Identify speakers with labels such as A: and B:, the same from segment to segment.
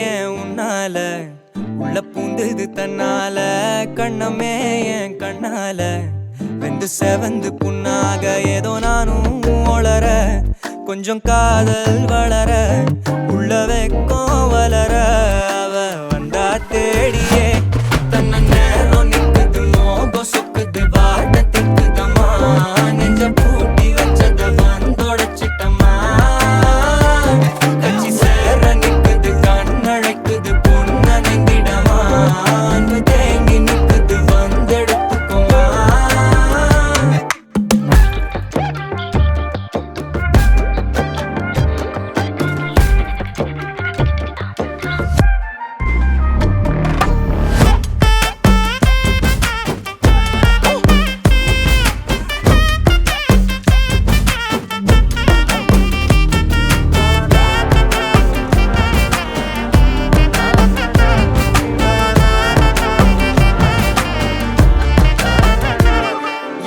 A: என் உன்னால உள்ள பூந்தது தன்னால கண்ணமே என் கண்ணால வெந்து செவந்து புண்ணாக ஏதோ நானும் ஒளர கொஞ்சம் காதல் வளர உள்ள வெக்கம் வளர அவ வந்தா தேடியே தன்ன நேரம் நிக்குது மோகம் சொக்குது வாட்ட திக்குதம்மா நெஞ்ச பூட்டி வச்சத வந்தொடச்சிட்டம்மா கட்சி சேர நிக்குது கண்ணழைக்குது பொண்ண நெங்கிடமா அன்பு தேங்கி நிக்குது வந்தெடுத்துக்குமா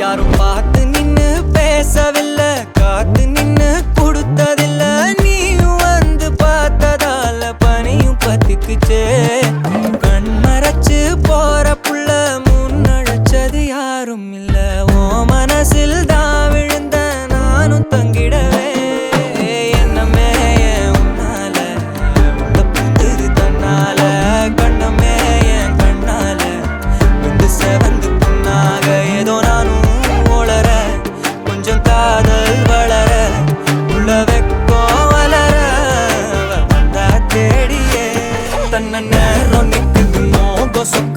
A: யாரும் பார்த்து நின்னு பேசவில்லை காத்து நின்னு கொடுத்ததில்ல நீயும் வந்து பார்த்ததால பனியும் பத்திக்குச்சே கண் மறைச்சு போற புள்ள முன்னழைச்சது யாரும் இல்ல ஓ மனசில் தான் விழுந்த நானும் தங்கிடவே என்னமே உன்னால உள்ள புந்தது தன்னால கண்ணமே என் கண்ணால வந்து செவந்து புண்ணாக ஏதோ நானும் ஒளர கொஞ்சம் காதல் வளர உள்ள வெக்கம் வளர வந்தா தேடியே தன்ன நேரம் நிக்குது மோகம் சொக்க